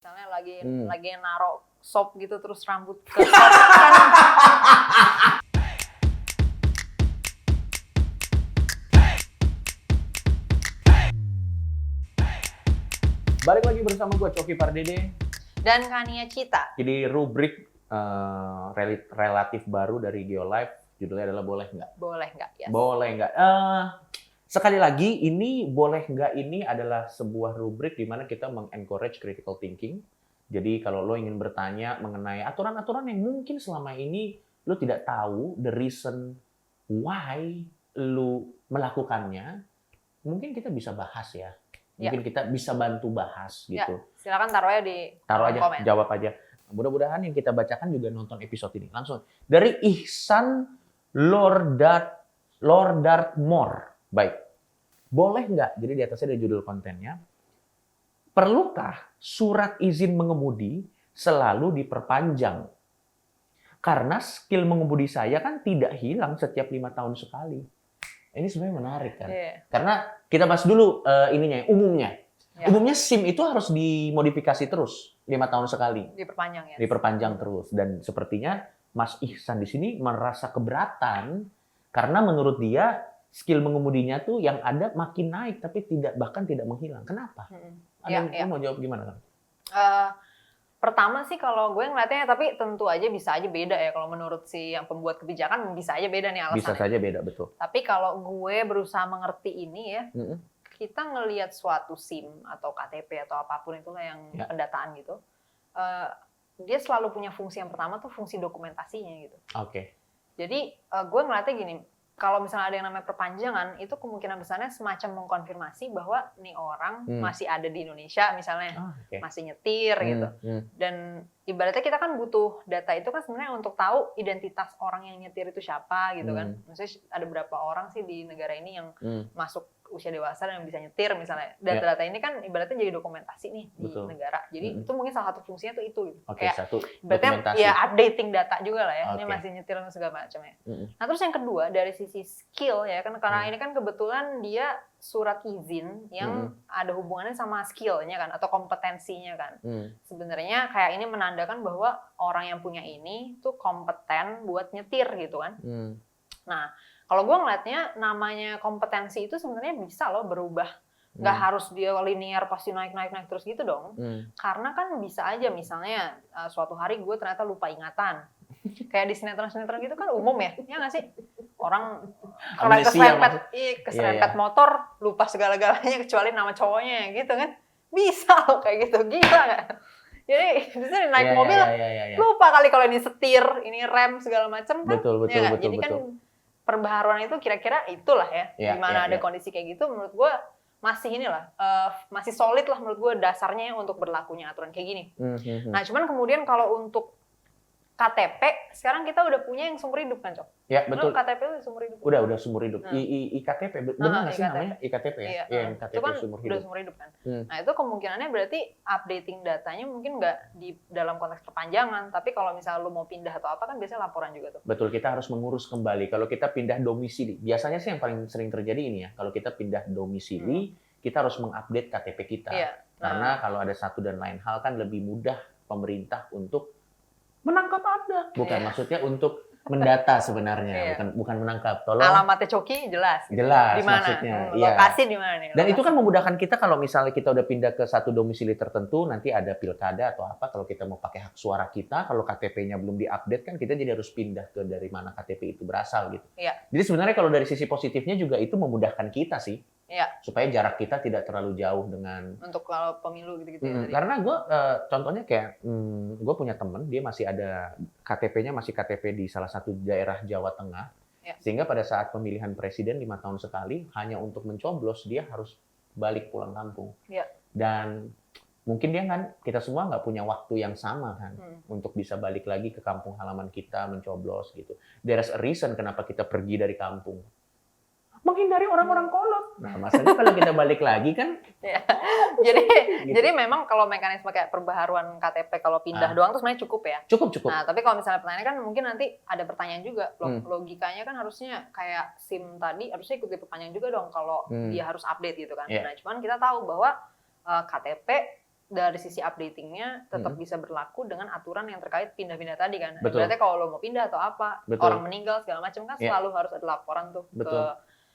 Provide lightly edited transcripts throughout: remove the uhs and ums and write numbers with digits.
Misalnya lagi Hmm. lagi naruh sop gitu terus rambut ke sop kan. Balik lagi bersama gue Coki Pardede. Dan Kania Cita. Jadi rubrik relatif baru dari Geolife, judulnya adalah boleh nggak? Boleh nggak? Yes. Boleh nggak? Sekali lagi, ini boleh nggak ini adalah sebuah rubrik di mana kita mengencourage critical thinking. Jadi kalau lo ingin bertanya mengenai aturan-aturan yang mungkin selama ini lo tidak tahu the reason why lo melakukannya, mungkin kita bisa bahas ya. Mungkin kita bisa bantu bahas Ya, gitu. silakan taruh aja di Taruh aja, komen. jawab aja. Mudah-mudahan yang kita bacakan juga nonton episode ini. Langsung. Dari Ihsan Lordartmore. Baik. Boleh nggak? Jadi di atasnya ada judul kontennya. Perlukah surat izin mengemudi selalu diperpanjang? Karena skill mengemudi saya kan tidak hilang setiap 5 tahun sekali. Ini sebenarnya menarik kan? Iya. Karena kita bahas dulu umumnya. Ya. Umumnya SIM itu harus dimodifikasi terus 5 tahun sekali. Diperpanjang ya. Diperpanjang terus. Dan sepertinya Mas Ihsan di sini merasa keberatan karena menurut dia skill mengemudinya tuh yang ada makin naik tapi bahkan tidak menghilang. Kenapa? Ya, Ada mau jawab gimana kan? Pertama sih kalau gue ngeliatnya, tapi tentu aja bisa aja beda ya. Kalau menurut si yang pembuat kebijakan bisa aja beda nih alasannya. Bisa saja beda, betul. Tapi kalau gue berusaha mengerti ini ya, kita ngelihat suatu SIM atau KTP atau apapun itulah yang pendataan gitu, dia selalu punya fungsi yang pertama tuh fungsi dokumentasinya gitu. Oke. Jadi gue ngeliatnya gini, kalau misalnya ada yang namanya perpanjangan, itu kemungkinan besarnya semacam mengkonfirmasi bahwa nih orang masih ada di Indonesia misalnya, masih nyetir gitu. Dan ibaratnya kita kan butuh data itu kan sebenarnya untuk tahu identitas orang yang nyetir itu siapa gitu kan. Maksudnya ada berapa orang sih di negara ini yang masuk usia dewasa dan bisa nyetir misalnya. Data-data ini kan ibaratnya jadi dokumentasi nih di negara. Jadi itu mungkin salah satu fungsinya tuh itu gitu. Kayak satu dokumentasi. Ya updating data juga lah ya. Ini masih nyetir dan segala macamnya. Nah terus yang kedua dari sisi skill ya kan, karena ini kan kebetulan dia surat izin yang ada hubungannya sama skillnya kan atau kompetensinya kan. Sebenarnya kayak ini menandakan bahwa orang yang punya ini tuh kompeten buat nyetir gitu kan. Nah kalau gue ngeliatnya namanya kompetensi itu sebenarnya bisa loh berubah. Nggak harus dia linear pasti naik terus gitu dong. Karena kan bisa aja misalnya suatu hari gue ternyata lupa ingatan. Kayak di sinetron-sinetron gitu kan umum ya. Ya nggak sih? Orang kalau keserempet motor lupa segala-galanya kecuali nama cowoknya gitu kan. Bisa loh kayak gitu. Gila nggak? Jadi bisa naik mobil lupa kali kalau ini setir, ini rem segala macam kan. Betul. Jadi kan perbaharuan itu kira-kira itulah ya. Dimana ada kondisi kayak gitu menurut gue masih masih solid lah menurut gue dasarnya untuk berlakunya aturan kayak gini. Nah cuman kemudian kalau untuk KTP sekarang kita udah punya yang seumur hidup kan Cok? Ya betul. KTP udah seumur hidup. Udah seumur hidup. IKTP benar nggak sih namanya IKTP ya? Iya, yang KTP itu kan seumur hidup. Udah seumur hidup kan. Nah itu kemungkinannya berarti updating datanya mungkin nggak di dalam konteks perpanjangan, tapi kalau misalnya lu mau pindah atau apa kan biasanya laporan juga tuh. Betul, kita harus mengurus kembali. Kalau kita pindah domisili, biasanya sih yang paling sering terjadi ini ya. Kalau kita pindah domisili, kita harus mengupdate KTP kita. Karena kalau ada satu dan lain hal kan lebih mudah pemerintah untuk menangkap Anda. Bukan maksudnya untuk mendata sebenarnya, bukan menangkap. Tolong. Alamatnya Coki jelas. Jelas di mana? maksudnya. Lokasi di mana nih? Dan itu kan memudahkan kita kalau misalnya kita udah pindah ke satu domisili tertentu, nanti ada pilkada atau apa, kalau kita mau pakai hak suara kita, kalau KTP-nya belum diupdate kan kita jadi harus pindah ke dari mana KTP itu berasal gitu. Jadi sebenarnya kalau dari sisi positifnya juga itu memudahkan kita sih. Supaya jarak kita tidak terlalu jauh dengan untuk kalau pemilu gitu-gitu. Karena gue contohnya kayak gue punya temen, dia masih ada KTP-nya masih KTP di salah satu daerah Jawa Tengah, sehingga pada saat pemilihan presiden 5 tahun sekali hanya untuk mencoblos dia harus balik pulang kampung. Dan mungkin dia kan kita semua nggak punya waktu yang sama kan untuk bisa balik lagi ke kampung halaman kita mencoblos gitu. There's a reason kenapa kita pergi dari kampung. Menghindari orang-orang kolot. Nah, maksudnya kalau kita balik lagi kan. Jadi memang kalau mekanisme kayak perbaharuan KTP kalau pindah doang tuh sebenarnya cukup ya. Cukup. Nah, tapi kalau misalnya pertanyaan kan mungkin nanti ada pertanyaan juga. Logikanya kan harusnya kayak SIM tadi harusnya ikut diperpanjang juga dong kalau dia harus update gitu kan. Nah, cuman kita tahu bahwa KTP dari sisi updatingnya tetap bisa berlaku dengan aturan yang terkait pindah-pindah tadi kan. Betul. Berarti kalau lo mau pindah atau apa, orang meninggal segala macam kan selalu harus ada laporan tuh ke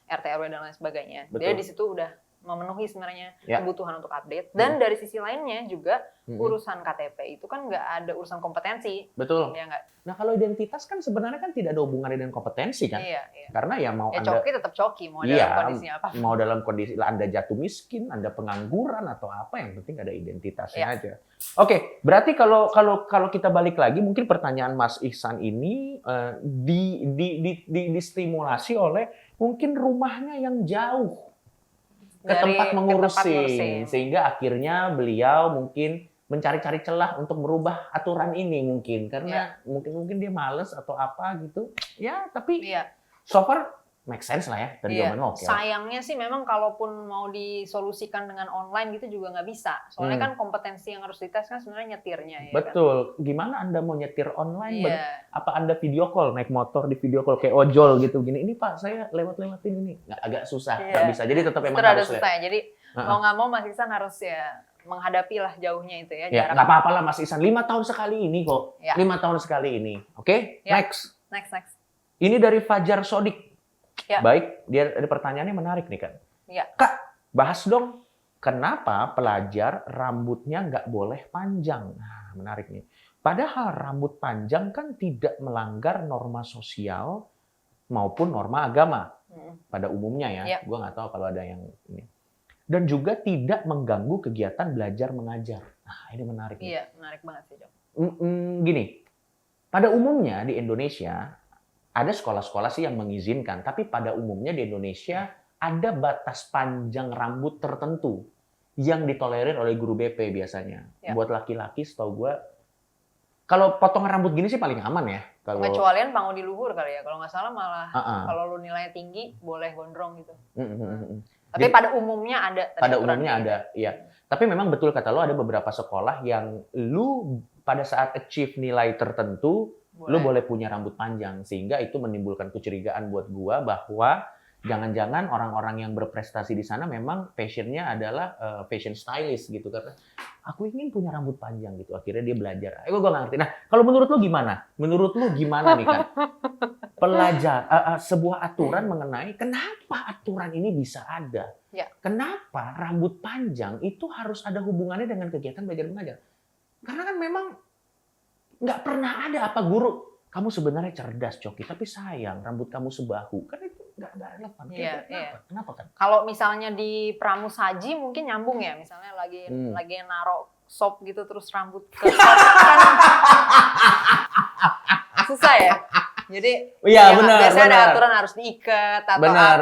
RT RW dan lain sebagainya. Dia di situ udah memenuhi sebenarnya kebutuhan untuk update. Dan dari sisi lainnya juga urusan KTP itu kan nggak ada urusan kompetensi. Betul. Ya nggak? Nah kalau identitas kan sebenarnya kan tidak ada hubungannya dengan kompetensi kan? Iya. Karena ya mau Anda coki tetap coki, mau dalam kondisi apa? Mau dalam kondisi Anda jatuh miskin, Anda pengangguran atau apa, yang penting ada identitasnya aja. Oke, berarti kalau kita balik lagi, mungkin pertanyaan Mas Ihsan ini distimulasi oleh mungkin rumahnya yang jauh ke tempat mengurusin, sehingga akhirnya beliau mungkin mencari-cari celah untuk merubah aturan ini mungkin karena mungkin dia males atau apa gitu ya, tapi so far make sense lah ya dari jawabannya. Oke. Sayangnya sih memang kalaupun mau disolusikan dengan online gitu juga nggak bisa, soalnya kan kompetensi yang harus dites kan sebenarnya nyetirnya. Betul. Kan? Gimana Anda mau nyetir online? Apa Anda video call, naik motor di video call kayak ojol gitu gini? Ini Pak saya lewat-lewatin ini, agak susah, nggak bisa. Jadi tetap memang harus susah ya. Jadi mau nggak mau Mas Ihsan harus menghadapi lah jauhnya itu ya. Nggak apa-apa lah Mas Ihsan, 5 tahun sekali ini kok. 5 tahun sekali ini. Oke? Next. Ini dari Fajar Sodik. Baik, dia ada pertanyaannya menarik nih kan. Kak, bahas dong kenapa pelajar rambutnya nggak boleh panjang. Nah, menarik nih. Padahal rambut panjang kan tidak melanggar norma sosial maupun norma agama pada umumnya ya. Gue nggak tahu kalau ada yang ini. Dan juga tidak mengganggu kegiatan belajar mengajar. Nah, ini menarik. Iya, menarik banget sih, Jok. Gini, pada umumnya di Indonesia ada sekolah-sekolah sih yang mengizinkan, tapi pada umumnya di Indonesia ada batas panjang rambut tertentu yang ditolerir oleh guru BP biasanya. Buat laki-laki, setahu gue, kalau potongan rambut gini sih paling aman ya. Kecualian panggung di luhur kali ya. Kalau nggak salah malah kalau lu nilainya tinggi boleh gondrong gitu. Tapi jadi, pada umumnya ada. Pada umumnya ada, ya. Tapi memang betul kata lo, ada beberapa sekolah yang lu pada saat achieve nilai tertentu, lu boleh punya rambut panjang. Sehingga itu menimbulkan kecurigaan buat gua bahwa jangan-jangan orang-orang yang berprestasi di sana memang passionnya adalah fashion stylist gitu. Karena aku ingin punya rambut panjang gitu. Akhirnya dia belajar. Gua nggak ngerti. Nah, kalau menurut lu gimana? Menurut lu gimana nih kan? Sebuah aturan mengenai kenapa aturan ini bisa ada. Kenapa rambut panjang itu harus ada hubungannya dengan kegiatan belajar mengajar? Karena kan memang nggak pernah ada apa guru. Kamu sebenarnya cerdas, Coki, tapi sayang rambut kamu sebahu. Kan itu nggak relevan. Kenapa kan? Kalau misalnya di pramusaji mungkin nyambung ya. Misalnya lagi naruh sop gitu terus rambut ke sop kan susah ya. Jadi biasanya ada aturan harus diikat atau benar.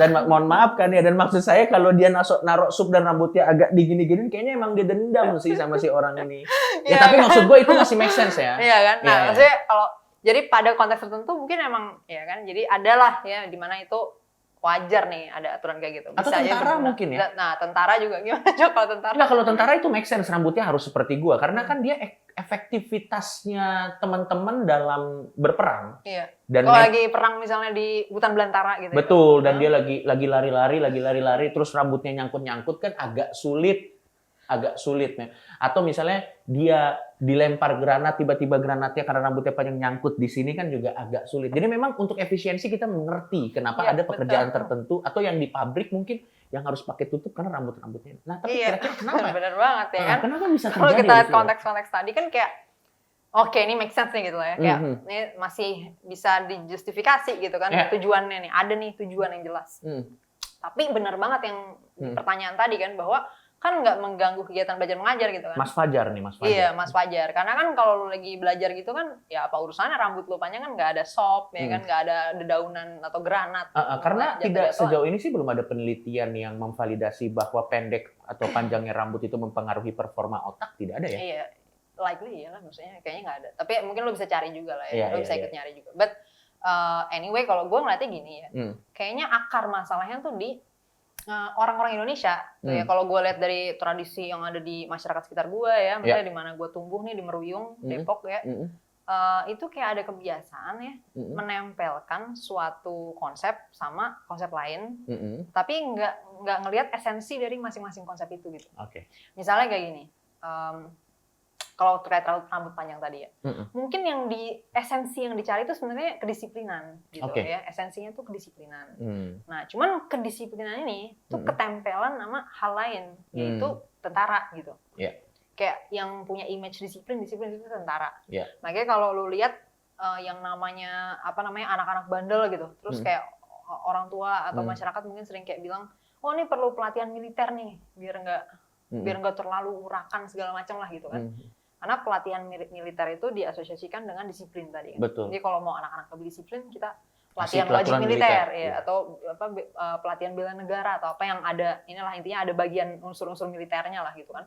Dan mohon maaf kan ya, dan maksud saya kalau dia naruh sup dan rambutnya agak digini-gini kayaknya emang dia dendam sih sama si orang ini. Tapi maksud gue itu masih make sense ya. Iya kan? Nah, maksudnya kalau jadi pada konteks tertentu mungkin emang ya kan. Jadi adalah ya di mana itu wajar nih ada aturan kayak gitu. Bisa atau tentara mungkin ya. Nah, tentara juga gimana kalau tentara? Nah, kalau tentara itu make sense, rambutnya harus seperti gua karena kan dia efektivitasnya teman-teman dalam berperang. Iya. Dan lagi perang misalnya di hutan belantara gitu. Betul, dan dia lagi lari terus rambutnya nyangkut-nyangkut kan agak sulit nih. Atau misalnya dia dilempar granat, tiba-tiba granatnya karena rambutnya panjang nyangkut di sini kan juga agak sulit. Jadi memang untuk efisiensi kita mengerti kenapa ada pekerjaan tertentu atau yang di pabrik mungkin yang harus pakai tutup karena rambut-rambutnya. Nah, tapi kira-kira kenapa? Benar banget ya kan. Kenapa bisa terjadi? Kalau kita konteks-konteks tadi kan kayak oke, ini make sense nih gitu lah ya. Kayak ini masih bisa dijustifikasi gitu kan tujuannya nih. Ada nih tujuan yang jelas. Tapi benar banget yang pertanyaan tadi kan bahwa kan nggak mengganggu kegiatan belajar mengajar gitu kan. Mas Fajar. Iya, Mas Fajar. Karena kan kalau lu lagi belajar gitu kan, ya apa urusannya rambut lu panjang kan nggak ada sop, ya kan nggak ada dedaunan atau granat. Karena tidak sejauh ini sih belum ada penelitian yang memvalidasi bahwa pendek atau panjangnya rambut itu mempengaruhi performa otak, tidak ada ya? Iya, likely ya lah, maksudnya kayaknya nggak ada. Tapi mungkin lu bisa cari juga lah ya, lu bisa ikut nyari juga. But anyway, kalau gue ngeliatnya gini ya, kayaknya akar masalahnya tuh di orang-orang Indonesia, ya kalau gue lihat dari tradisi yang ada di masyarakat sekitar gue ya, misalnya di mana gue tumbuh nih di Meruyung, Depok ya, itu kayak ada kebiasaan ya menempelkan suatu konsep sama konsep lain, tapi nggak ngelihat esensi dari masing-masing konsep itu gitu. Misalnya kayak gini, kalau terkait rambut panjang tadi ya, mungkin yang esensi yang dicari itu sebenarnya kedisiplinan gitu ya, esensinya tuh kedisiplinan. Nah, cuman kedisiplinan ini tuh ketempelan sama hal lain, yaitu tentara gitu. Kayak yang punya image disiplin itu tentara. Makanya kalau lu lihat yang namanya anak-anak bandel gitu, terus kayak orang tua atau masyarakat mungkin sering kayak bilang, oh ini perlu pelatihan militer nih biar nggak terlalu urakan segala macam lah gitu kan. Karena pelatihan militer itu diasosiasikan dengan disiplin tadi kan. Jadi kalau mau anak-anak lebih disiplin, kita pelatihan wajib militer ya, atau pelatihan bela negara atau apa yang ada, inilah intinya ada bagian unsur-unsur militernya lah gitu kan.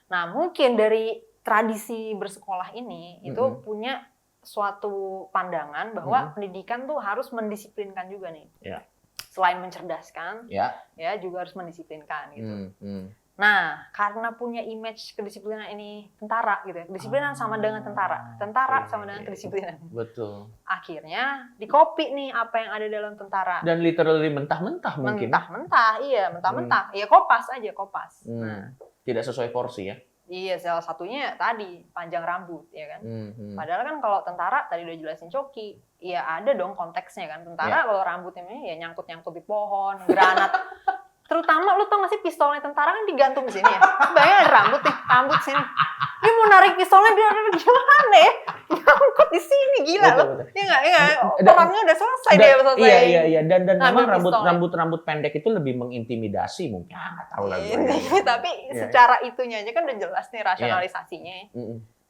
Nah, mungkin dari tradisi bersekolah ini itu punya suatu pandangan bahwa pendidikan tuh harus mendisiplinkan juga nih. Selain mencerdaskan, ya juga harus mendisiplinkan gitu. Nah, karena punya image kedisiplinan ini tentara gitu ya. Kedisiplinan sama dengan tentara. Tentara sama dengan kedisiplinan. Betul. Akhirnya dikopi nih apa yang ada dalam tentara. Dan literally mentah-mentah mungkin. Mentah-mentah, iya, mentah-mentah. Ya kopas aja, kopas. Nah, tidak sesuai porsi ya. Iya, salah satunya tadi panjang rambut ya kan. Padahal kan kalau tentara tadi udah jelasin Coki, ya ada dong konteksnya kan. Tentara kalau rambutnya ya nyangkut-nyangkut di pohon, granat. Terutama lu tau gak sih pistolnya tentara kan digantung di sini ya. Bayangin rambut sini. Dia mau narik pistolnya dia gimana ya? Nyangkut di sini gila loh. Iya enggak? Perangnya udah selesai Iya. Dan memang rambut pendek itu lebih mengintimidasi mungkin. Enggak tahu lah gue. Tapi secara itunya aja kan udah jelas nih rasionalisasinya.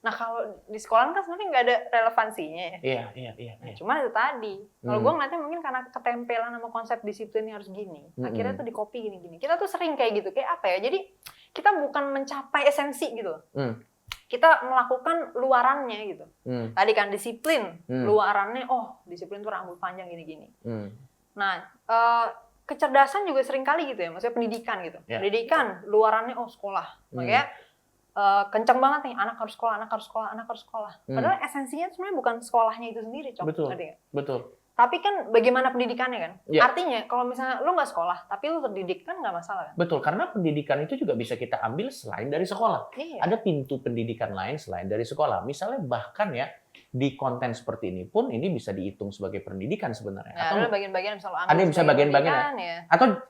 Nah kalau di sekolah kan sebenarnya nggak ada relevansinya ya. Iya. Cuma itu tadi. Kalau gue ngeliatnya mungkin karena ketempelan sama konsep disiplinnya harus gini. Akhirnya tuh dikopi gini-gini. Kita tuh sering kayak gitu. Kayak apa ya? Jadi kita bukan mencapai esensi gitu. Kita melakukan luarannya gitu. Tadi kan disiplin. Luarannya, disiplin tuh rambut panjang gini-gini. Nah, kecerdasan juga sering kali gitu ya. Maksudnya pendidikan gitu. Pendidikan, luarannya sekolah. Makanya kenceng banget nih, anak harus sekolah. Padahal esensinya sebenarnya bukan sekolahnya itu sendiri, Betul. Tapi kan bagaimana pendidikannya kan? Artinya kalau misalnya lu nggak sekolah, tapi lu terdidik kan nggak masalah kan? Betul, karena pendidikan itu juga bisa kita ambil selain dari sekolah. Ada pintu pendidikan lain selain dari sekolah. Misalnya bahkan ya, di konten seperti ini pun ini bisa dihitung sebagai pendidikan sebenarnya. Nah, atau bagian-bagian misalnya ambil ada bisa bagian-bagian ya.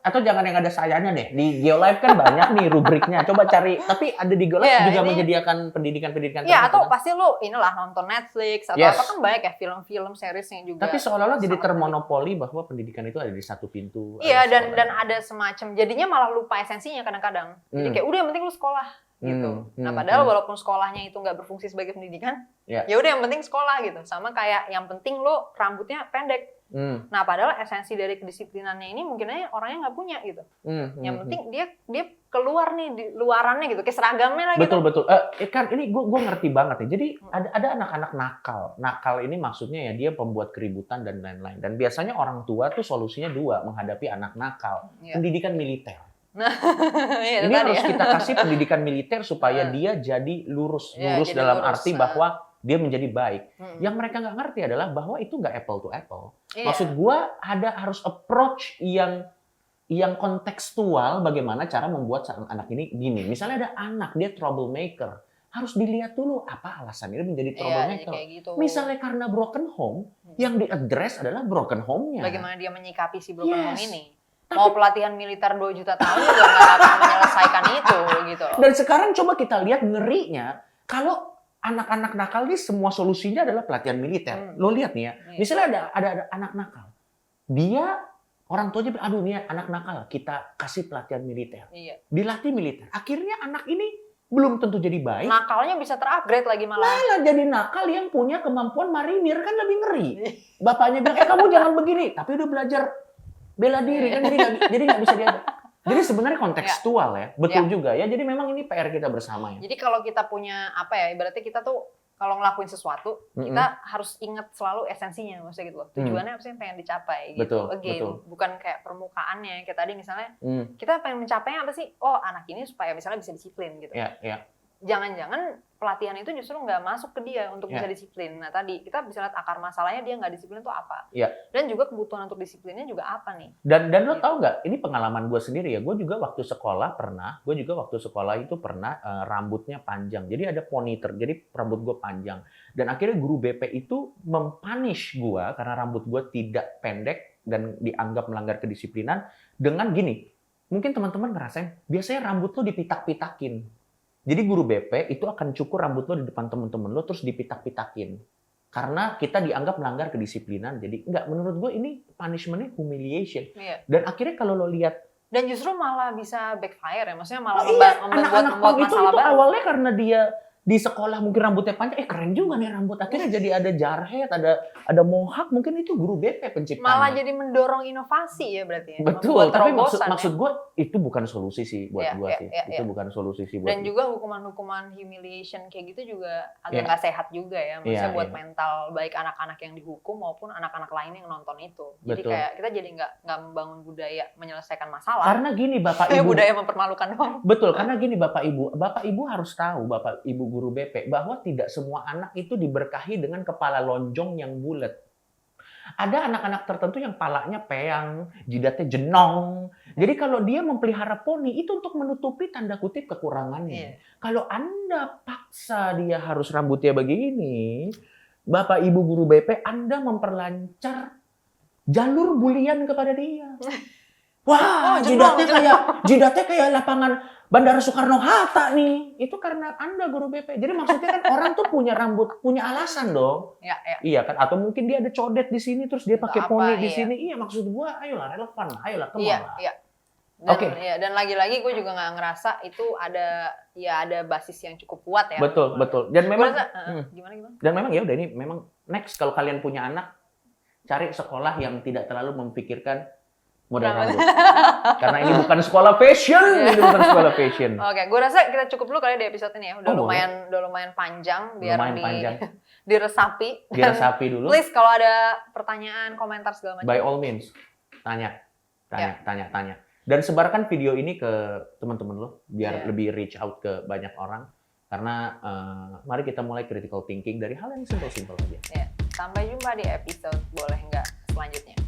Atau jangan yang ada sayanya deh. Di GeoLive kan banyak nih rubriknya. Coba cari. Tapi ada di GeoLive juga menyediakan pendidikan. Iya, atau pasti lu inilah nonton Netflix atau apa kan banyak ya film-film series yang juga. Tapi seolah-olah jadi termonopoli bahwa pendidikan itu ada di satu pintu. Iya, dan ada semacam jadinya malah lupa esensinya kadang-kadang. Jadi kayak udah yang penting lu sekolah gitu. Nah, padahal walaupun sekolahnya itu nggak berfungsi sebagai pendidikan, ya udah yang penting sekolah gitu. Sama kayak yang penting lo rambutnya pendek. Nah, padahal esensi dari kedisiplinannya ini mungkin aja orangnya nggak punya gitu. Yang penting dia keluar nih di luarannya gitu, kayak seragamnya lah gitu. Betul. Kan ini gue ngerti banget nih. Jadi ada anak-anak nakal. Nakal ini maksudnya ya dia pembuat keributan dan lain-lain. Dan biasanya orang tua tuh solusinya dua menghadapi anak nakal. Pendidikan militer. Ini harus kita kasih pendidikan militer supaya dia jadi lurus dalam arti bahwa dia menjadi baik. Yang mereka nggak ngerti adalah bahwa itu nggak apple to apple. Maksud gua harus approach yang kontekstual bagaimana cara membuat anak ini gini. Misalnya ada anak dia troublemaker, harus dilihat dulu apa alasan dia menjadi troublemaker. Gitu. Misalnya karena broken home, yang di-address adalah broken home-nya. Bagaimana dia menyikapi si broken home ini. Mau pelatihan militer 2 juta tahun juga nggak akan menyelesaikan itu gitu. Dan sekarang coba kita lihat ngerinya, kalau anak-anak nakal ini semua solusinya adalah pelatihan militer. Lo lihat nih ya, misalnya ada anak nakal, dia orang tuanya bilang, aduh nih anak nakal, kita kasih pelatihan militer, dilatih militer. Akhirnya anak ini belum tentu jadi baik. Nakalnya bisa terupgrade lagi malah. Jadi nakal yang punya kemampuan marinir kan lebih ngeri. Bapaknya bilang, kamu jangan begini, tapi udah belajar bela diri kan jadi nggak bisa diajak. Jadi sebenarnya kontekstual ya, betul juga ya. Jadi memang ini PR kita bersama ya. Jadi kalau kita punya ibaratnya kita tuh kalau ngelakuin sesuatu, kita harus ingat selalu esensinya, maksudnya gitu loh. Tujuannya apa sih yang pengen dicapai gitu. Betul. Bukan kayak permukaannya. Kayak tadi misalnya kita pengen mencapainya apa sih? Oh, anak ini supaya misalnya bisa disiplin gitu. Iya. Jangan-jangan pelatihan itu justru nggak masuk ke dia untuk bisa disiplin. Nah tadi kita bisa lihat akar masalahnya dia nggak disiplin itu apa. Dan juga kebutuhan untuk disiplinnya juga apa nih. Dan lo tau nggak, ini pengalaman gue sendiri ya, gue juga waktu sekolah itu pernah rambutnya panjang. Jadi ada ponytail, jadi rambut gue panjang. Dan akhirnya guru BP itu mempunish gue karena rambut gue tidak pendek dan dianggap melanggar kedisiplinan dengan gini. Mungkin teman-teman ngerasain, biasanya rambut lo dipitak-pitakin. Jadi guru BP itu akan cukur rambut lo di depan teman-teman lo terus dipitak-pitakin. Karena kita dianggap melanggar kedisiplinan. Jadi enggak, menurut gue ini punishment-nya humiliation. Dan akhirnya kalau lo lihat, dan justru malah bisa backfire ya, maksudnya malah membuat masalah baru. Awalnya karena dia di sekolah mungkin rambutnya panjang, keren juga nih rambut. Akhirnya jadi ada jarhead, ada mohawk, mungkin itu guru BP penciptanya. Malah jadi mendorong inovasi ya berarti ya. Betul, tapi maksud gue itu bukan solusi sih buat gue sih. Itu bukan solusi sih buat. Dan juga hukuman-hukuman humiliation kayak gitu juga agak nggak sehat juga ya. Maksudnya buat mental baik anak-anak yang dihukum maupun anak-anak lain yang nonton itu. Jadi kayak kita jadi nggak membangun budaya menyelesaikan masalah. Karena gini Bapak Ibu. Budaya mempermalukan doang. Betul, karena gini Bapak Ibu harus tahu, Bapak Ibu guru BP, bahwa tidak semua anak itu diberkahi dengan kepala lonjong yang bulat. Ada anak-anak tertentu yang palanya peyang, jidatnya jenong. Jadi kalau dia memelihara poni itu untuk menutupi tanda kutip kekurangannya. Kalau Anda paksa dia harus rambutnya begini, Bapak Ibu guru BP, Anda memperlancar jalur bulian kepada dia. Wah, jidatnya kayak lapangan Bandara Soekarno-Hatta nih. Itu karena Anda guru BP. Jadi maksudnya kan orang tuh punya rambut, punya alasan dong. Iya kan? Atau mungkin dia ada codet di sini terus dia pakai poni di sini. Iya, maksud gua ayolah relevan, ayolah kemana. Dan lagi-lagi gue juga nggak ngerasa itu ada basis yang cukup kuat ya. Betul. Dan memang gimana? Dan memang ya udah ini memang next kalau kalian punya anak, cari sekolah yang tidak terlalu memikirkan model rambut. Karena ini bukan sekolah fashion, Oke, gue rasa kita cukup dulu kali di episode ini ya. Udah lumayan panjang biar diresapi. Diresapi dulu. Please kalau ada pertanyaan, komentar segala macam. By all means, tanya. Dan sebarkan video ini ke teman-teman lo biar lebih reach out ke banyak orang. Karena mari kita mulai critical thinking dari hal yang simple-simple aja. Sampai jumpa di episode boleh nggak selanjutnya.